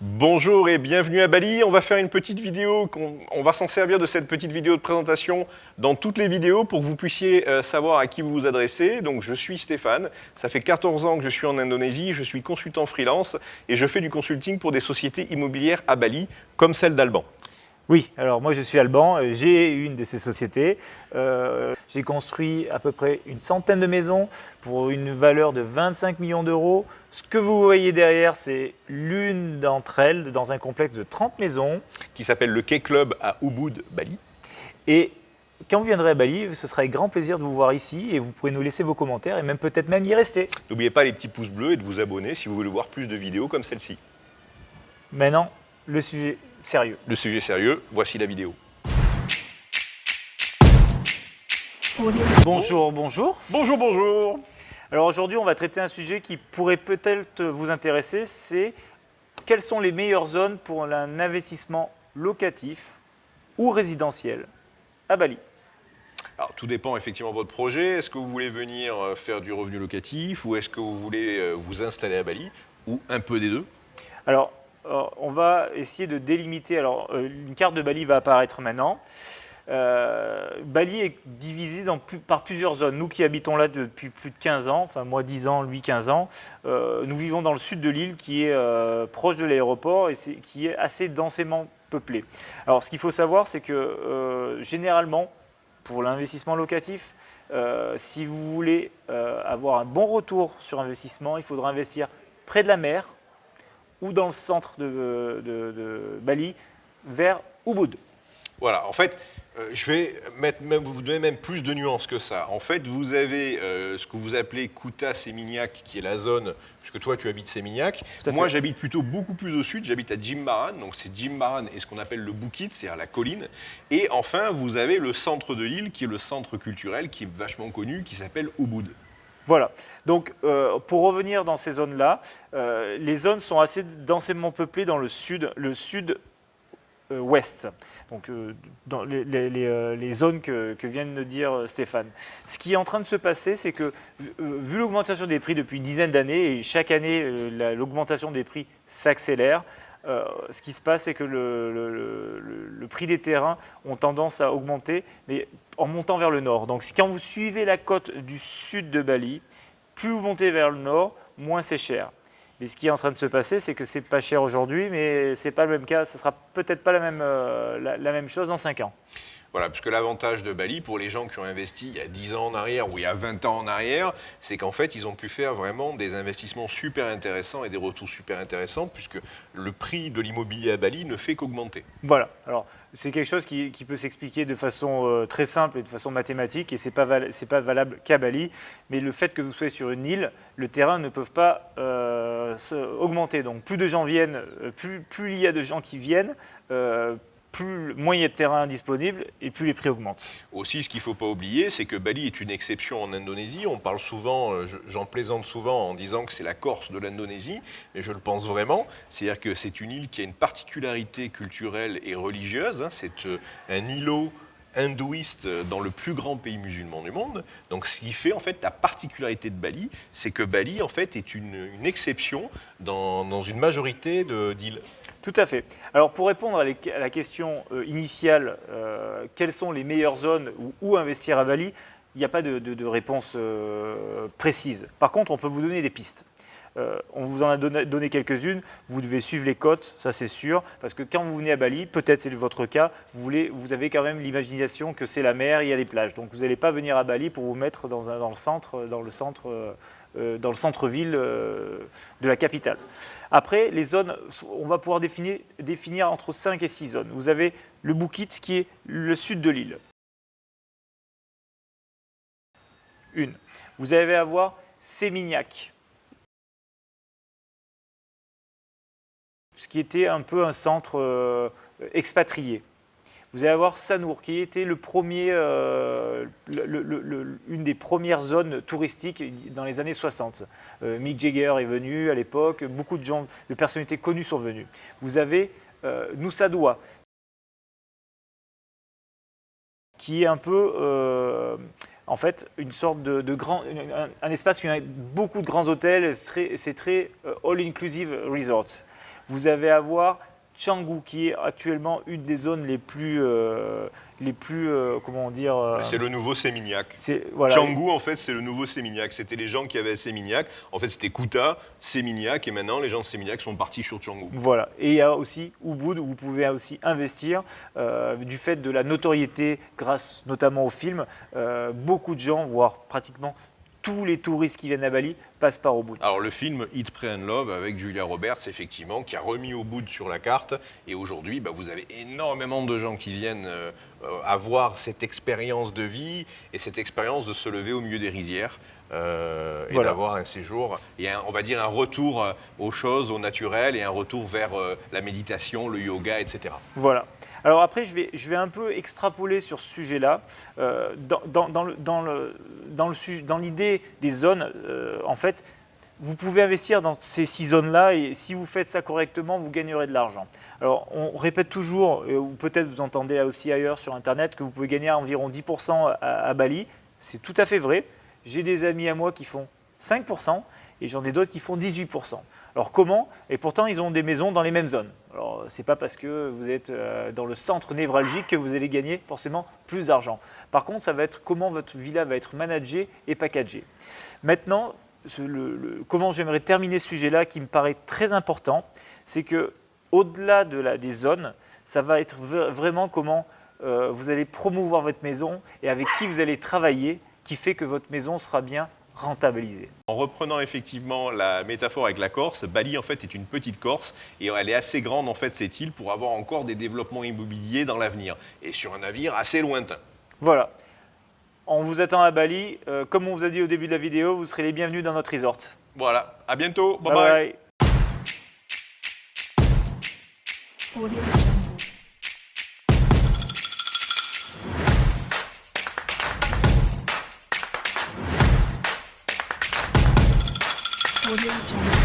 Bonjour et bienvenue à Bali. On va faire une petite vidéo, on va s'en servir de cette petite vidéo de présentation dans toutes les vidéos pour que vous puissiez savoir à qui vous vous adressez. Donc je suis Stéphane, ça fait 14 ans que je suis en Indonésie, je suis consultant freelance et je fais du consulting pour des sociétés immobilières à Bali, comme celle d'Alban. Oui, alors moi je suis Alban, j'ai une de ces sociétés. J'ai construit à peu près une centaine de maisons pour une valeur de 25 millions d'euros. Ce que vous voyez derrière, c'est l'une d'entre elles dans un complexe de 30 maisons. Qui s'appelle le Quai Club à Ubud, Bali. Et quand vous viendrez à Bali, ce sera avec grand plaisir de vous voir ici et vous pourrez nous laisser vos commentaires et même peut-être même y rester. N'oubliez pas les petits pouces bleus et de vous abonner si vous voulez voir plus de vidéos comme celle-ci. Maintenant, le sujet sérieux. Le sujet sérieux, voici la vidéo. Bonjour, bonjour. Bonjour, bonjour. Alors aujourd'hui, on va traiter un sujet qui pourrait peut-être vous intéresser, c'est quelles sont les meilleures zones pour un investissement locatif ou résidentiel à Bali. Alors, tout dépend effectivement de votre projet. Est-ce que vous voulez venir faire du revenu locatif ou est-ce que vous voulez vous installer à Bali ou un peu des deux? Alors, on va essayer de délimiter. Alors, une carte de Bali va apparaître maintenant. Bali est divisé par plusieurs zones. Nous qui habitons là depuis plus de 15 ans, enfin moi 10 ans, lui 15 ans, nous vivons dans le sud de l'île qui est proche de l'aéroport et qui est assez densément peuplé. Alors ce qu'il faut savoir, c'est que généralement, pour l'investissement locatif, si vous voulez avoir un bon retour sur investissement, il faudra investir près de la mer ou dans le centre de Bali, vers Ubud. Voilà, en fait, je vais vous donner même plus de nuances que ça. En fait, vous avez ce que vous appelez Kuta Seminyak, qui est la zone, puisque toi tu habites Seminyak. Moi j'habite plutôt beaucoup plus au sud, j'habite à Jimbaran, donc c'est Jimbaran et ce qu'on appelle le Bukit, c'est-à-dire la colline. Et enfin, vous avez le centre de l'île, qui est le centre culturel, qui est vachement connu, qui s'appelle Ubud. Voilà, donc pour revenir dans ces zones-là, les zones sont assez densément peuplées dans le sud-ouest. Donc dans les zones que vient de dire Stéphane. Ce qui est en train de se passer, c'est que vu l'augmentation des prix depuis une dizaine d'années, et chaque année l'augmentation des prix s'accélère, ce qui se passe, c'est que le prix des terrains ont tendance à augmenter, mais en montant vers le nord. Donc quand vous suivez la côte du sud de Bali, plus vous montez vers le nord, moins c'est cher. Mais ce qui est en train de se passer, c'est que c'est pas cher aujourd'hui, mais c'est pas le même cas. Ce sera peut-être pas la même chose dans 5 ans. Voilà, puisque l'avantage de Bali, pour les gens qui ont investi il y a 10 ans en arrière ou il y a 20 ans en arrière, c'est qu'en fait, ils ont pu faire vraiment des investissements super intéressants et des retours super intéressants, puisque le prix de l'immobilier à Bali ne fait qu'augmenter. Voilà, alors c'est quelque chose qui peut s'expliquer de façon très simple et de façon mathématique, et ce n'est pas valable qu'à Bali, mais le fait que vous soyez sur une île, le terrain ne peut pas augmenter. Donc plus de gens viennent, plus il y a de gens qui viennent, moins il y a de terrain disponible et plus les prix augmentent. Aussi, ce qu'il ne faut pas oublier, c'est que Bali est une exception en Indonésie. On parle souvent, j'en plaisante souvent en disant que c'est la Corse de l'Indonésie, mais je le pense vraiment. C'est-à-dire que c'est une île qui a une particularité culturelle et religieuse. C'est un îlot hindouiste dans le plus grand pays musulman du monde. Donc ce qui fait en fait la particularité de Bali, c'est que Bali en fait est une exception dans une majorité d'îles. Tout à fait. Alors pour répondre à la question initiale, quelles sont les meilleures zones où investir à Bali, il n'y a pas de réponse précise. Par contre, on peut vous donner des pistes. On vous en a donné quelques-unes, vous devez suivre les côtes, ça c'est sûr, parce que quand vous venez à Bali, peut-être c'est votre cas, vous avez quand même l'imagination que c'est la mer, il y a des plages. Donc vous n'allez pas venir à Bali pour vous mettre dans le centre-ville de la capitale. Après, les zones, on va pouvoir définir entre 5 et 6 zones. Vous avez le Bukit qui est le sud de l'île. Vous allez avoir Seminyak, ce qui était un peu un centre expatrié. Vous allez avoir Sanur, qui était une des premières zones touristiques dans les années 60. Mick Jagger est venu à l'époque, beaucoup de personnalités connues sont venues. Vous avez Nusa Dua, qui est un peu en fait une sorte un espace où il y a beaucoup de grands hôtels, c'est très all-inclusive resort. Vous avez à voir Canggu, qui est actuellement une des zones les plus comment dire, C'est le nouveau Sémignac. voilà. Canggu, en fait, c'est le nouveau Sémignac. C'était les gens qui avaient Sémignac. En fait, c'était Kuta, Sémignac, et maintenant, les gens de Sémignac sont partis sur Canggu. Voilà. Et il y a aussi Ubud, où vous pouvez aussi investir du fait de la notoriété, grâce notamment au film. Beaucoup de gens, voire pratiquement tous les touristes qui viennent à Bali, passent par Ubud. Alors, le film Eat, Pray and Love avec Julia Roberts, effectivement, qui a remis Ubud sur la carte. Et aujourd'hui, vous avez énormément de gens qui viennent avoir cette expérience de vie et cette expérience de se lever au milieu des rizières. Et Voilà. d'avoir un séjour et on va dire un retour aux choses, au naturel et un retour vers la méditation, le yoga, etc. Voilà. Alors après, je vais un peu extrapoler sur ce sujet-là. Dans l'idée des zones, en fait, vous pouvez investir dans ces 6 zones-là et si vous faites ça correctement, vous gagnerez de l'argent. Alors, on répète toujours, ou peut-être vous entendez aussi ailleurs sur Internet, que vous pouvez gagner environ 10% à Bali. C'est tout à fait vrai. J'ai des amis à moi qui font 5% et j'en ai d'autres qui font 18%. Alors comment? Et pourtant, ils ont des maisons dans les mêmes zones. Alors, ce n'est pas parce que vous êtes dans le centre névralgique que vous allez gagner forcément plus d'argent. Par contre, ça va être comment votre villa va être managée et packagée. Maintenant, comment j'aimerais terminer ce sujet-là qui me paraît très important, c'est que au-delà des zones, ça va être vraiment comment vous allez promouvoir votre maison et avec qui vous allez travailler, qui fait que votre maison sera bien rentabilisée. En reprenant effectivement la métaphore avec la Corse, Bali en fait est une petite Corse et elle est assez grande en fait cette île pour avoir encore des développements immobiliers dans l'avenir et sur un navire assez lointain. Voilà. On vous attend à Bali. Comme on vous a dit au début de la vidéo, vous serez les bienvenus dans notre resort. Voilà, à bientôt, bye Bye bye. bye. Audio Jungle. Audio Jungle.